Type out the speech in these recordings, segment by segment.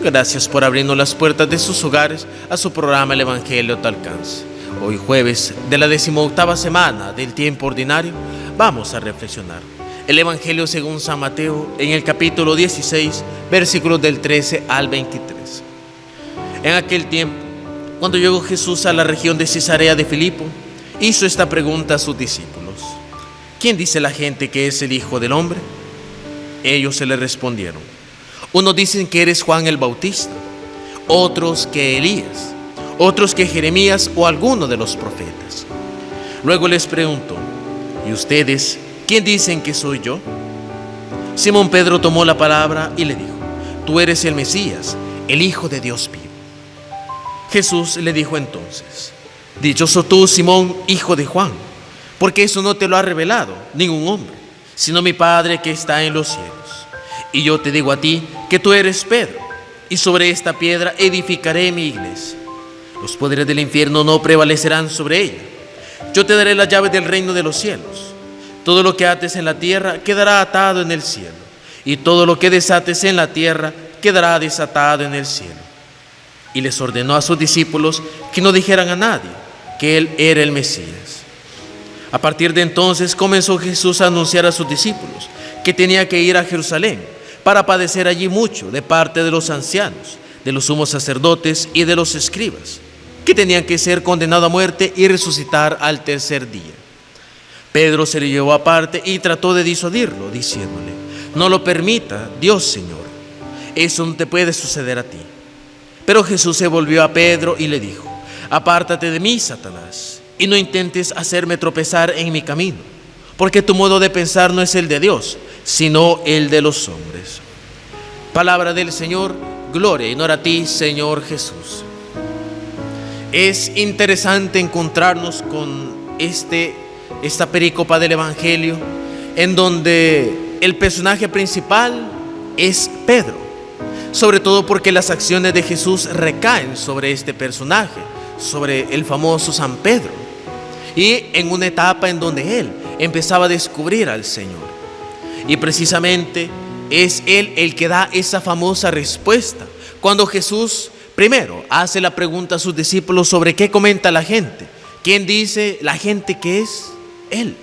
Gracias por abrirnos las puertas de sus hogares a su programa El Evangelio a tu alcance. Hoy jueves de la 18ª semana del tiempo ordinario vamos a reflexionar el Evangelio según San Mateo en el capítulo 16, versículos del 13 al 23. En aquel tiempo, cuando llegó Jesús a la región de Cesarea de Filipo, hizo esta pregunta a sus discípulos: ¿quién dice la gente que es el Hijo del Hombre? Ellos se le respondieron: unos dicen que eres Juan el Bautista, otros que Elías, otros que Jeremías o alguno de los profetas. Luego les preguntó: ¿y ustedes quién dicen que soy yo? Simón Pedro tomó la palabra y le dijo: tú eres el Mesías, el Hijo de Dios vivo. Jesús le dijo entonces: dichoso tú, Simón, hijo de Juan, porque eso no te lo ha revelado ningún hombre, sino mi Padre que está en los cielos. Y yo te digo a ti que tú eres Pedro, y sobre esta piedra edificaré mi iglesia. Los poderes del infierno no prevalecerán sobre ella. Yo te daré las llaves del reino de los cielos. Todo lo que ates en la tierra quedará atado en el cielo, y todo lo que desates en la tierra quedará desatado en el cielo. Y les ordenó a sus discípulos que no dijeran a nadie que él era el Mesías. A partir de entonces comenzó Jesús a anunciar a sus discípulos que tenía que ir a Jerusalén para padecer allí mucho de parte de los ancianos, de los sumos sacerdotes y de los escribas, que tenían que ser condenados a muerte y resucitar al tercer día. Pedro se le llevó aparte y trató de disuadirlo, diciéndole: no lo permita Dios, Señor, eso no te puede suceder a ti. Pero Jesús se volvió a Pedro y le dijo: apártate de mí, Satanás, y no intentes hacerme tropezar en mi camino, porque tu modo de pensar no es el de Dios, sino el de los hombres. Palabra del Señor, gloria y honor a ti, Señor Jesús. Es interesante encontrarnos con esta perícopa del Evangelio, en donde el personaje principal es Pedro, sobre todo porque las acciones de Jesús recaen sobre este personaje, sobre el famoso San Pedro, y en una etapa en donde él empezaba a descubrir al Señor. Y precisamente es él el que da esa famosa respuesta cuando Jesús primero hace la pregunta a sus discípulos sobre qué comenta la gente, quién dice la gente que es él,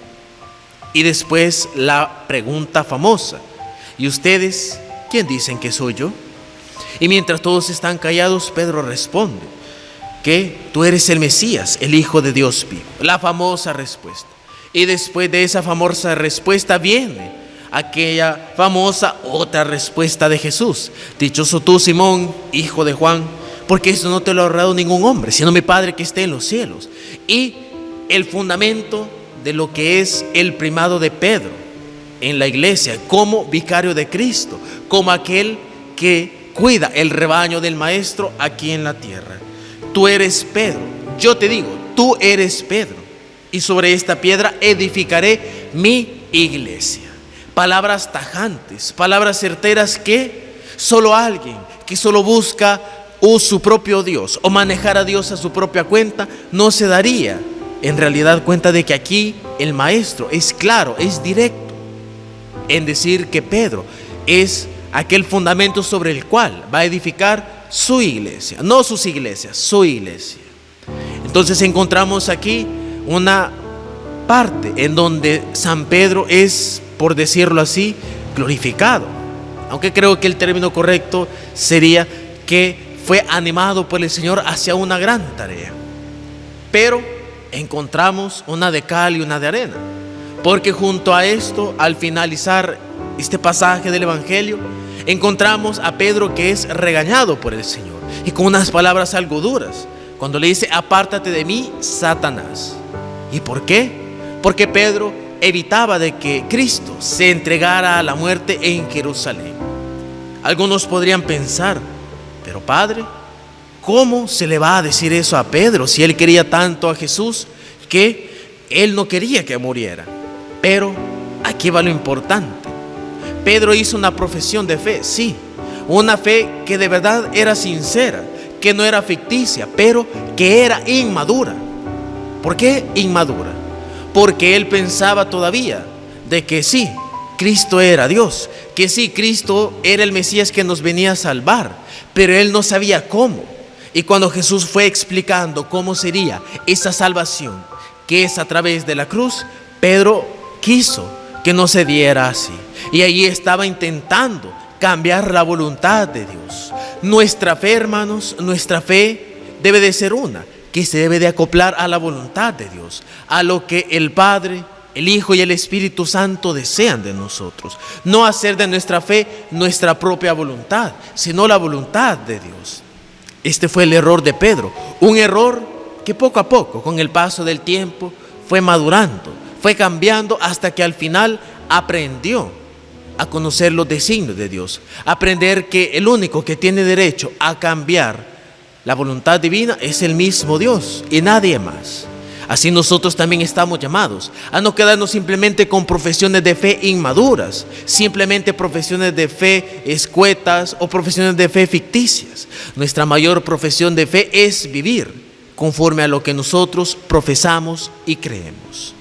y después la pregunta famosa: ¿y ustedes quién dicen que soy yo? Y mientras todos están callados, Pedro responde que tú eres el Mesías, el Hijo de Dios vivo. La famosa respuesta. Y después de esa famosa respuesta viene aquella famosa otra respuesta de Jesús: dichoso tú, Simón, hijo de Juan, porque eso no te lo ha ahorrado ningún hombre, sino mi Padre que esté en los cielos. Y el fundamento de lo que es el primado de Pedro en la iglesia, como vicario de Cristo, como aquel que cuida el rebaño del Maestro aquí en la tierra. Tú eres Pedro, yo te digo, tú eres Pedro, y sobre esta piedra edificaré mi iglesia. Palabras tajantes, palabras certeras que solo alguien que solo busca su propio Dios o manejar a Dios a su propia cuenta no se daría en realidad cuenta de que aquí el Maestro es claro, es directo en decir que Pedro es aquel fundamento sobre el cual va a edificar su iglesia, no sus iglesias, su iglesia. Entonces encontramos aquí una parte en donde San Pedro es, por decirlo así, glorificado, aunque creo que el término correcto sería que fue animado por el Señor hacia una gran tarea. Pero encontramos una de cal y una de arena, porque junto a esto, al finalizar este pasaje del Evangelio, encontramos a Pedro que es regañado por el Señor, y con unas palabras algo duras, cuando le dice: apártate de mí, Satanás. ¿Y por qué? Porque Pedro evitaba de que Cristo se entregara a la muerte en Jerusalén. Algunos podrían pensar: pero Padre, ¿cómo se le va a decir eso a Pedro si él quería tanto a Jesús que él no quería que muriera? Pero aquí va lo importante. Pedro hizo una profesión de fe, sí, una fe que de verdad era sincera, que no era ficticia, pero que era inmadura. ¿Por qué inmadura? Porque él pensaba todavía de que sí, Cristo era Dios, que sí, Cristo era el Mesías que nos venía a salvar, pero él no sabía cómo. Y cuando Jesús fue explicando cómo sería esa salvación, que es a través de la cruz, Pedro quiso que no se diera así. Y allí estaba intentando cambiar la voluntad de Dios. Nuestra fe, hermanos, nuestra fe debe de ser una, que se debe de acoplar a la voluntad de Dios, a lo que el Padre, el Hijo y el Espíritu Santo desean de nosotros. No hacer de nuestra fe nuestra propia voluntad, sino la voluntad de Dios. Este fue el error de Pedro, un error que poco a poco, con el paso del tiempo, fue madurando, fue cambiando hasta que al final aprendió a conocer los designios de Dios, aprender que el único que tiene derecho a cambiar la voluntad divina es el mismo Dios y nadie más. Así nosotros también estamos llamados a no quedarnos simplemente con profesiones de fe inmaduras, simplemente profesiones de fe escuetas o profesiones de fe ficticias. Nuestra mayor profesión de fe es vivir conforme a lo que nosotros profesamos y creemos.